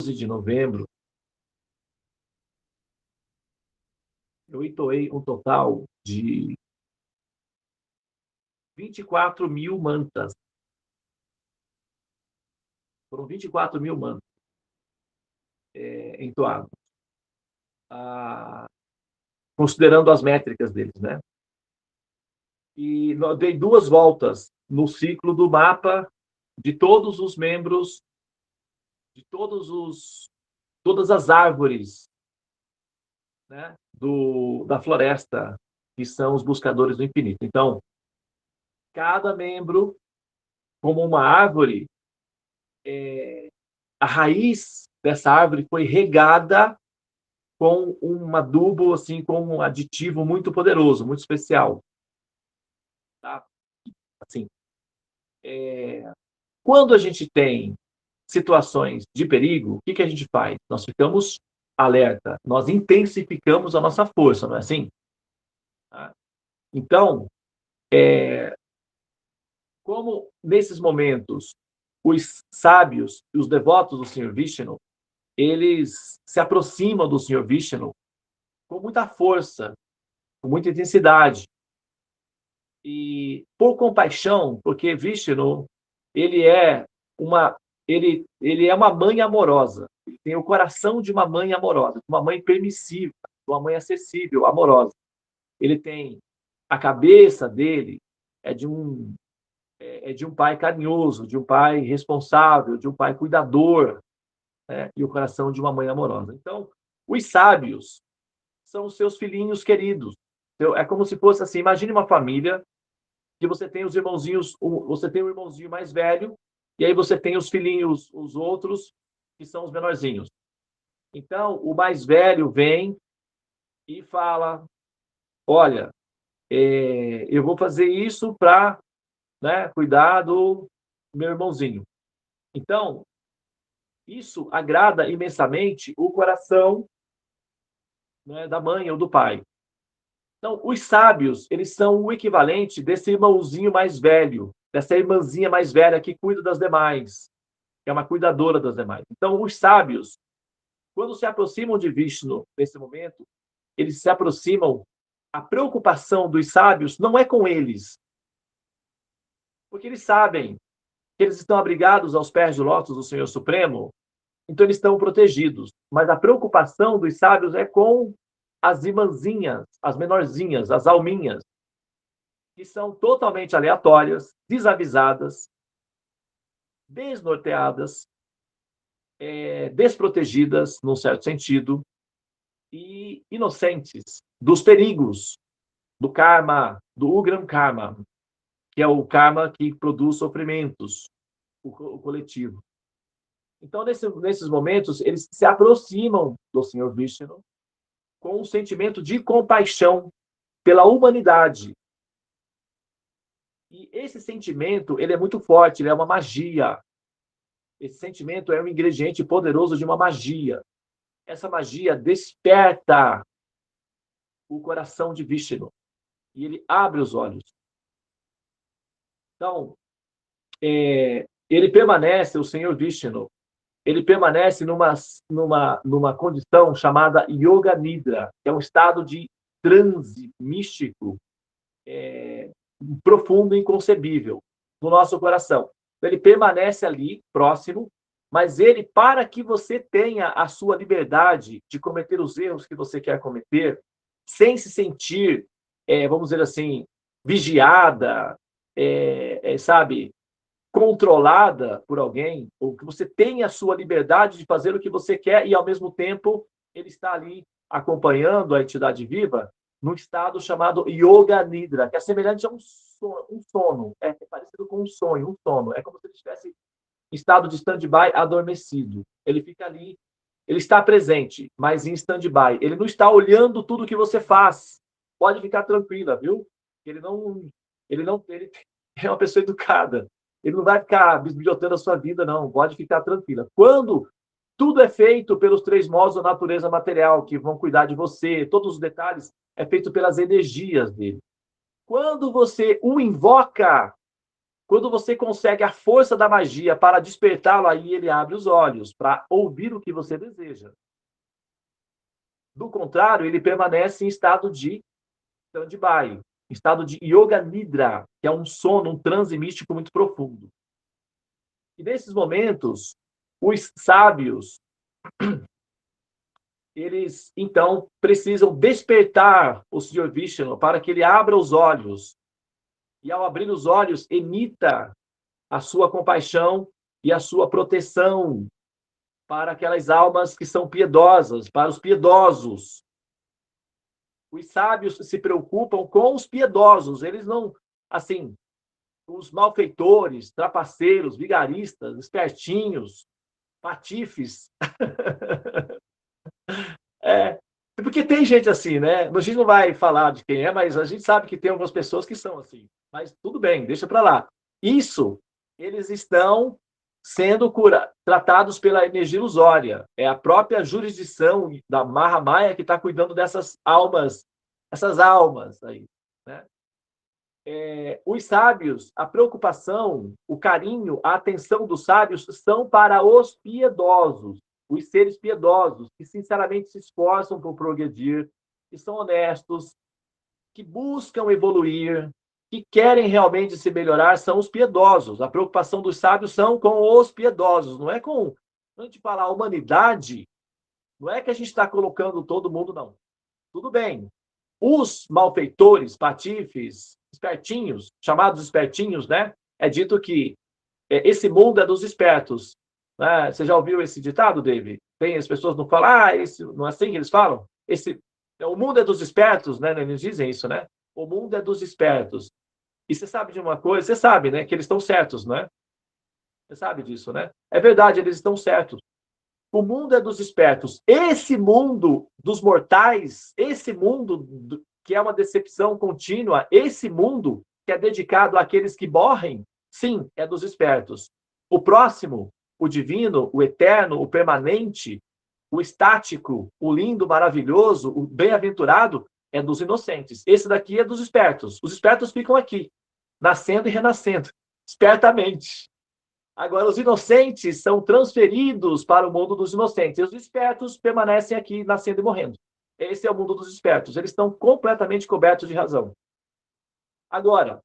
de novembro, eu entoei um total de 24.000 mantas. Foram 24.000 mantas entoadas, considerando as métricas deles, né? E eu dei 2 voltas no ciclo do mapa de todos os membros, de todas as árvores, né, da floresta, que são os buscadores do infinito. Então, cada membro, como uma árvore, a raiz dessa árvore foi regada com um adubo, assim, com um aditivo muito poderoso, muito especial. Tá? Assim, quando a gente tem situações de perigo, o que a gente faz? Nós ficamos alerta, nós intensificamos a nossa força, não é assim? Tá? Então, como nesses momentos os sábios e os devotos do Senhor Vishnu, eles se aproximam do Senhor Vishnu com muita força, com muita intensidade. E por compaixão, porque Vishnu, ele é uma ele é uma mãe amorosa. Ele tem o coração de uma mãe amorosa, de uma mãe permissiva, de uma mãe acessível, amorosa. Ele tem a cabeça dele é de um pai carinhoso, de um pai responsável, de um pai cuidador, né? E o coração de uma mãe amorosa. Então, os sábios são os seus filhinhos queridos. Então, é como se fosse assim, imagine uma família que você tem os irmãozinhos, você tem o irmãozinho mais velho, e aí você tem os filhinhos, os outros, que são os menorzinhos. Então, o mais velho vem e fala, olha, eu vou fazer isso para, né, cuidar do meu irmãozinho. Então, isso agrada imensamente o coração, né, da mãe ou do pai. Então, os sábios, eles são o equivalente desse irmãozinho mais velho, dessa irmãzinha mais velha que cuida das demais, que é uma cuidadora das demais. Então, os sábios, quando se aproximam de Vishnu nesse momento, eles se aproximam, a preocupação dos sábios não é com eles, porque eles sabem que eles estão abrigados aos pés de lótus do Senhor Supremo, então eles estão protegidos. Mas a preocupação dos sábios é com as irmãzinhas, as menorzinhas, as alminhas, que são totalmente aleatórias, desavisadas, desnorteadas, desprotegidas, num certo sentido, e inocentes dos perigos do karma, do Ugram Karma, que é o karma que produz sofrimentos, o coletivo. Então, nesses momentos, eles se aproximam do Senhor Vishnu com um sentimento de compaixão pela humanidade. E esse sentimento, ele é muito forte, ele é uma magia. Esse sentimento é um ingrediente poderoso de uma magia. Essa magia desperta o coração de Vishnu. E ele abre os olhos. Então, ele permanece, o Senhor Vishnu, ele permanece numa condição chamada Yoga Nidra, que é um estado de transe místico profundo e inconcebível no nosso coração. Ele permanece ali, próximo, mas ele, para que você tenha a sua liberdade de cometer os erros que você quer cometer, sem se sentir, vamos dizer assim, vigiada, sabe, controlada por alguém, ou que você tenha a sua liberdade de fazer o que você quer e, ao mesmo tempo, ele está ali acompanhando a entidade viva num estado chamado Yoga Nidra, que é semelhante a um sono, é parecido com um sonho, um sono. É como se ele estivesse em estado de stand-by adormecido. Ele fica ali, ele está presente, mas em stand-by. Ele não está olhando tudo que você faz. Pode ficar tranquila, viu? Ele é uma pessoa educada. Ele não vai ficar bisbilhotando a sua vida, não. Pode ficar tranquila. Quando tudo é feito pelos 3 modos da natureza material, que vão cuidar de você, todos os detalhes, é feito pelas energias dele. Quando você o invoca, Quando você consegue a força da magia para despertá-lo, aí ele abre os olhos para ouvir o que você deseja. Do contrário, ele permanece em estado de stand-by, em estado de yoga nidra, que é um sono, um transe místico muito profundo. E nesses momentos, os sábios, eles, então, precisam despertar o Senhor Vishnu para que ele abra os olhos. E, ao abrir os olhos, emita a sua compaixão e a sua proteção para aquelas almas que são piedosas, para os piedosos. Os sábios se preocupam com os piedosos, eles não, assim, os malfeitores, trapaceiros, vigaristas, espertinhos, patifes. Porque tem gente assim, né? A gente não vai falar de quem é, mas a gente sabe que tem algumas pessoas que são assim. Mas tudo bem, deixa para lá. Isso, eles estão sendo tratados pela energia ilusória. É a própria jurisdição da Mahamaya que está cuidando dessas almas, essas almas aí, né? Os sábios, a preocupação, o carinho, a atenção dos sábios são para os piedosos, os seres piedosos, que sinceramente se esforçam por progredir, que são honestos, que buscam evoluir, que querem realmente se melhorar, são os piedosos. A preocupação dos sábios são com os piedosos, não é com... Quando a gente fala a humanidade, não é que a gente está colocando todo mundo, não. Tudo bem. Os malfeitores, patifes, espertinhos, chamados espertinhos, né? É dito que esse mundo é dos espertos. Né? Você já ouviu esse ditado, David? Tem as pessoas não falam, não é assim que eles falam? O mundo é dos espertos, né? Eles dizem isso, né? O mundo é dos espertos. E você sabe de uma coisa? Você sabe, né? Que eles estão certos, né? Você sabe disso, né? É verdade, eles estão certos. O mundo é dos espertos. Esse mundo dos mortais, esse mundo que é uma decepção contínua, esse mundo que é dedicado àqueles que morrem, sim, é dos espertos. O próximo, o divino, o eterno, o permanente, o estático, o lindo, maravilhoso, o bem-aventurado, é dos inocentes. Esse daqui é dos espertos. Os espertos ficam aqui, nascendo e renascendo, espertamente. Agora, os inocentes são transferidos para o mundo dos inocentes. E os espertos permanecem aqui, nascendo e morrendo. Esse é o mundo dos espertos. Eles estão completamente cobertos de razão. Agora,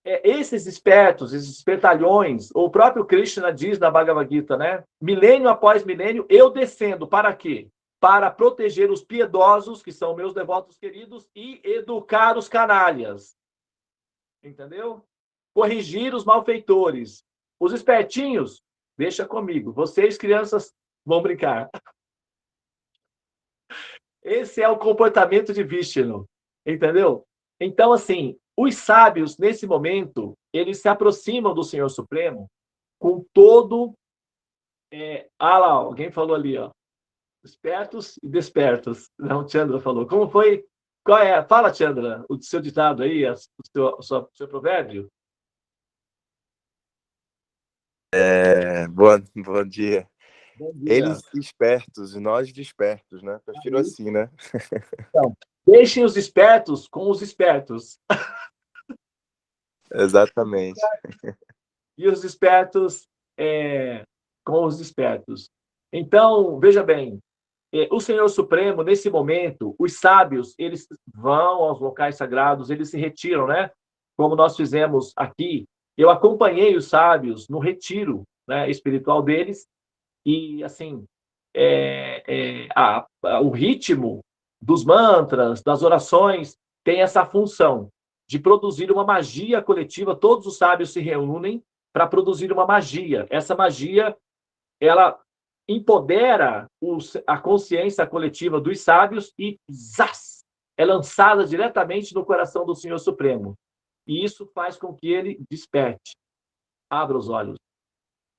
esses espertos, esses espertalhões, o próprio Krishna diz na Bhagavad Gita, né? Milênio após milênio, eu descendo. Para quê? Para proteger os piedosos, que são meus devotos queridos, e educar os canalhas. Entendeu? Corrigir os malfeitores. Os espertinhos, deixa comigo. Vocês, crianças, vão brincar. Esse é o comportamento de Vishnu. Entendeu? Então, assim, os sábios, nesse momento, eles se aproximam do Senhor Supremo com todo... lá, alguém falou ali, ó. Espertos e despertos. Não, Chandra falou. Como foi? Qual é? Fala, Chandra, o seu ditado aí, o seu provérbio. Bom dia. Bom dia. Eles espertos e nós despertos, né? Prefiro assim, né? Então, deixem os espertos com os espertos. Exatamente. E os espertos com os espertos. Então, veja bem, o Senhor Supremo, nesse momento, os sábios, eles vão aos locais sagrados, eles se retiram, né? Como nós fizemos aqui. Eu acompanhei os sábios no retiro, né, espiritual deles, e, assim, o ritmo dos mantras, das orações, tem essa função de produzir uma magia coletiva. Todos os sábios se reúnem para produzir uma magia. Essa magia, ela empodera a consciência coletiva dos sábios e zás, é lançada diretamente no coração do Senhor Supremo. E isso faz com que ele desperte, abra os olhos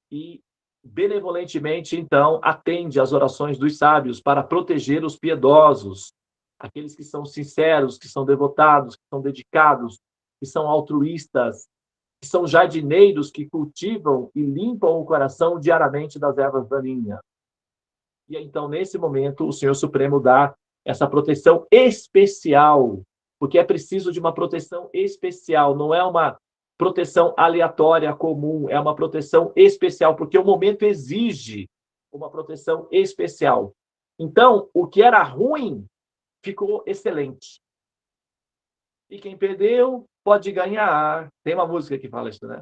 e benevolentemente, então, atende às orações dos sábios para proteger os piedosos, aqueles que são sinceros, que são devotados, que são dedicados, que são altruístas, que são jardineiros que cultivam e limpam o coração diariamente das ervas daninhas. E então, nesse momento, o Senhor Supremo dá essa proteção especial, porque é preciso de uma proteção especial, não é uma proteção aleatória comum, é uma proteção especial, porque o momento exige uma proteção especial. Então, o que era ruim ficou excelente. E quem perdeu pode ganhar. Tem uma música que fala isso, né?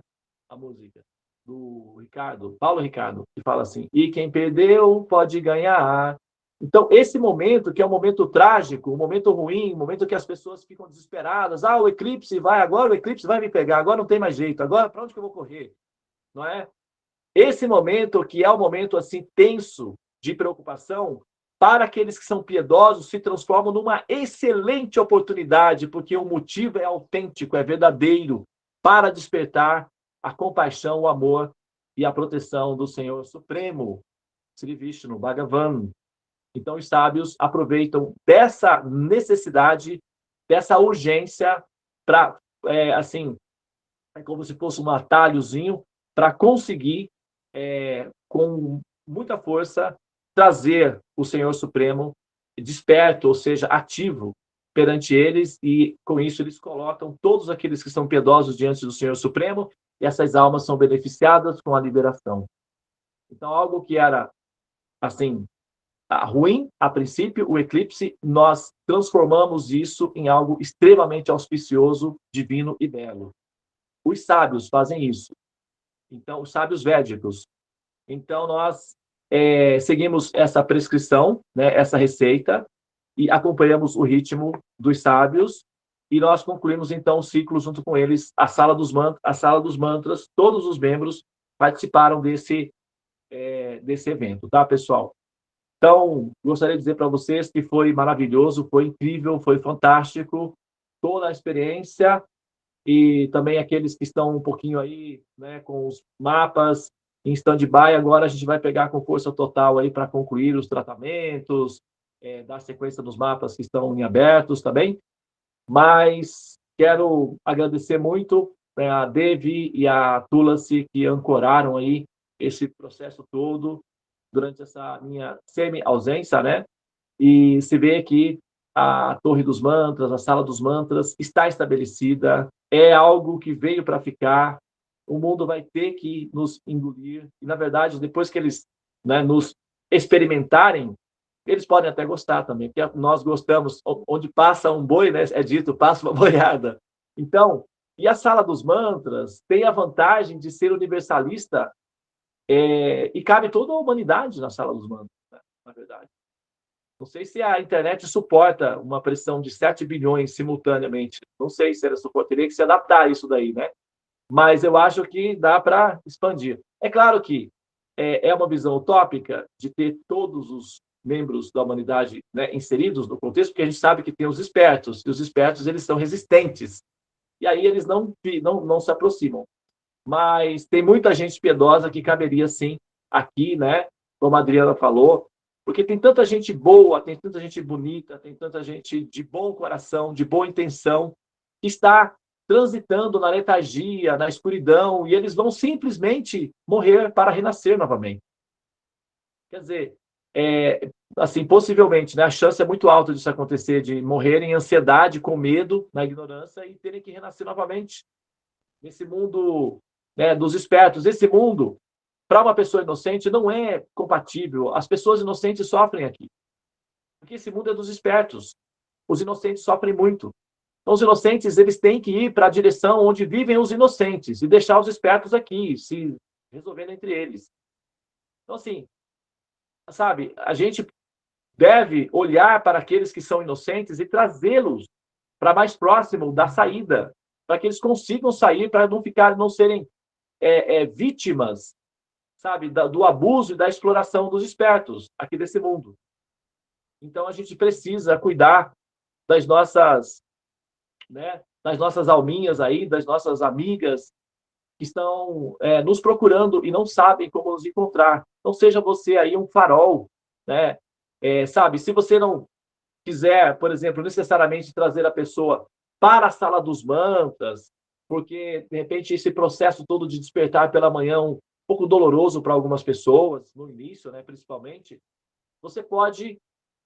A música do Ricardo, Paulo Ricardo, que fala assim: e quem perdeu pode ganhar. Então, esse momento, que é um momento trágico, um momento ruim, um momento que as pessoas ficam desesperadas, o eclipse vai, agora o eclipse vai me pegar, agora não tem mais jeito, agora para onde que eu vou correr? Não é? Esse momento, que é um momento assim tenso de preocupação, para aqueles que são piedosos, se transforma numa excelente oportunidade, porque o motivo é autêntico, é verdadeiro, para despertar a compaixão, o amor e a proteção do Senhor Supremo, Sri Vishnu, Bhagavan. Então, os sábios aproveitam dessa necessidade, dessa urgência, para, assim, é como se fosse um atalhozinho, para conseguir, com muita força, trazer o Senhor Supremo desperto, ou seja, ativo perante eles, e com isso eles colocam todos aqueles que são piedosos diante do Senhor Supremo, e essas almas são beneficiadas com a liberação. Então, algo que era, assim, ruim, a princípio, o eclipse, nós transformamos isso em algo extremamente auspicioso, divino e belo. Os sábios fazem isso. Então, os sábios védicos. Então, nós seguimos essa prescrição, né, essa receita, e acompanhamos o ritmo dos sábios, e nós concluímos, então, o ciclo junto com eles, a sala dos mantras, todos os membros participaram desse evento, tá, pessoal? Então, gostaria de dizer para vocês que foi maravilhoso, foi incrível, foi fantástico, toda a experiência, e também aqueles que estão um pouquinho aí, né, com os mapas em stand-by, agora a gente vai pegar com força total aí para concluir os tratamentos, dar sequência dos mapas que estão em abertos também, mas quero agradecer muito, a Devi e a Tulasi, que ancoraram aí esse processo todo durante essa minha semi-ausência, né? E se vê que a Torre dos Mantras, a Sala dos Mantras, está estabelecida, é algo que veio para ficar, o mundo vai ter que nos engolir, e, na verdade, depois que eles, né, nos experimentarem, eles podem até gostar também, porque nós gostamos, onde passa um boi, né, é dito, passa uma boiada. Então, e a Sala dos Mantras tem a vantagem de ser universalista, e cabe toda a humanidade na Sala dos Mantras, né, na verdade. Não sei se a internet suporta uma pressão de 7 bilhões simultaneamente. Não sei se ela suporta, teria que se adaptar a isso daí, né? Mas eu acho que dá para expandir. É claro que é uma visão utópica de ter todos os membros da humanidade, né, inseridos no contexto, porque a gente sabe que tem os espertos, e os espertos eles são resistentes. E aí eles não se aproximam. Mas tem muita gente piedosa que caberia, sim, aqui, né? Como a Adriana falou, porque tem tanta gente boa, tem tanta gente bonita, tem tanta gente de bom coração, de boa intenção, que está transitando na letargia, na escuridão, e eles vão simplesmente morrer para renascer novamente. Quer dizer, assim, possivelmente, né, a chance é muito alta disso acontecer, de morrerem em ansiedade, com medo, na ignorância, e terem que renascer novamente nesse mundo, né, dos espertos. Esse mundo, para uma pessoa inocente, não é compatível. As pessoas inocentes sofrem aqui. Porque esse mundo é dos espertos. Os inocentes sofrem muito. Então, os inocentes, eles têm que ir para a direção onde vivem os inocentes e deixar os espertos aqui, se resolvendo entre eles. Então, assim, sabe, a gente deve olhar para aqueles que são inocentes e trazê-los para mais próximo da saída, para que eles consigam sair, para não serem vítimas, sabe, do abuso e da exploração dos espertos aqui desse mundo. Então, a gente precisa cuidar das nossas, né, das nossas alminhas aí, das nossas amigas que estão nos procurando e não sabem como nos encontrar. Então, seja você aí um farol, né? Sabe, se você não quiser, por exemplo, necessariamente trazer a pessoa para a sala dos mantras, porque, de repente, esse processo todo de despertar pela manhã um pouco doloroso para algumas pessoas, no início, né, principalmente, você pode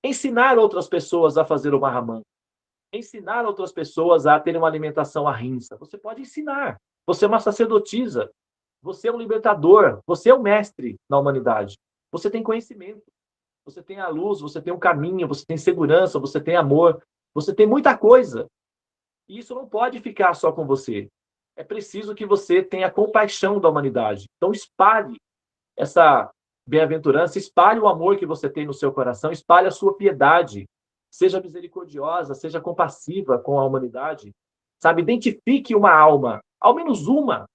ensinar outras pessoas a fazer o Mahamantra, ensinar outras pessoas a terem uma alimentação arrinsa. Você pode ensinar, você é uma sacerdotisa, você é um libertador, você é um mestre na humanidade. Você tem conhecimento, você tem a luz, você tem um caminho, você tem segurança, você tem amor, você tem muita coisa. E isso não pode ficar só com você. É preciso que você tenha compaixão da humanidade. Então, espalhe essa bem-aventurança, espalhe o amor que você tem no seu coração, espalhe a sua piedade. Seja misericordiosa, seja compassiva com a humanidade. Sabe, identifique uma alma, ao menos uma.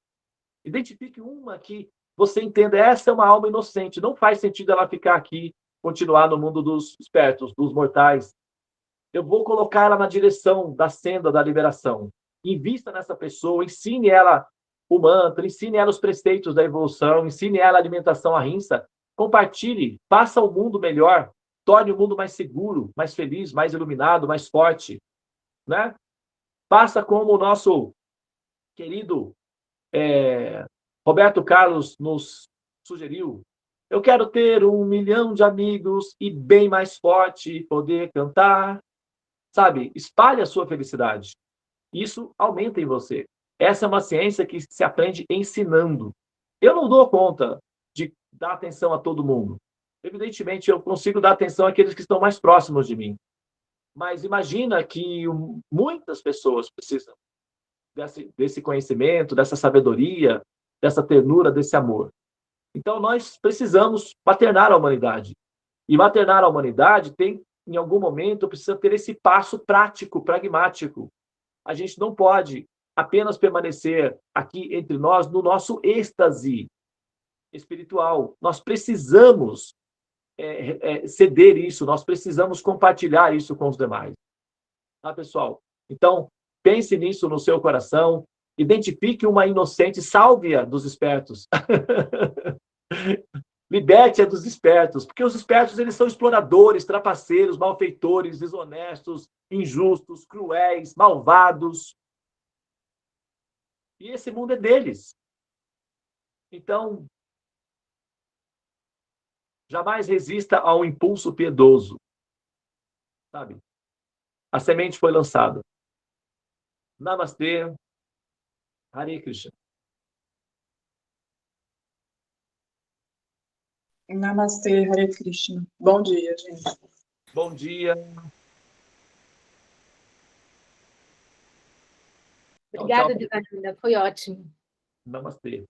Identifique uma que você entenda, essa é uma alma inocente. Não faz sentido ela ficar aqui, continuar no mundo dos espertos, dos mortais. Eu vou colocar ela na direção da senda da liberação. Invista nessa pessoa, ensine ela o mantra, ensine ela os preceitos da evolução, ensine ela a alimentação ahimsa, compartilhe, faça o mundo melhor, torne o mundo mais seguro, mais feliz, mais iluminado, mais forte, né? Faça como o nosso querido Roberto Carlos nos sugeriu. Eu quero ter 1 milhão de amigos e bem mais forte poder cantar. Sabe? Espalhe a sua felicidade. Isso aumenta em você. Essa é uma ciência que se aprende ensinando. Eu não dou conta de dar atenção a todo mundo. Evidentemente, eu consigo dar atenção àqueles que estão mais próximos de mim. Mas imagina que muitas pessoas precisam desse conhecimento, dessa sabedoria, dessa ternura, desse amor. Então, nós precisamos maternar a humanidade. E maternar a humanidade tem, em algum momento, precisa ter esse passo prático, pragmático. A gente não pode apenas permanecer aqui entre nós no nosso êxtase espiritual. Nós precisamos ceder isso, nós precisamos compartilhar isso com os demais. Tá, pessoal? Então, pense nisso no seu coração, identifique uma inocente, salve-a dos espertos. Liberte-a dos espertos, porque os espertos eles são exploradores, trapaceiros, malfeitores, desonestos, injustos, cruéis, malvados. E esse mundo é deles. Então, jamais resista ao impulso piedoso. Sabe? A semente foi lançada. Namastê. Hare Krishna. Namastê, Hare Krishna. Bom dia, gente. Bom dia. Obrigada, Tchau, tchau. Divanilda. Foi ótimo. Namastê.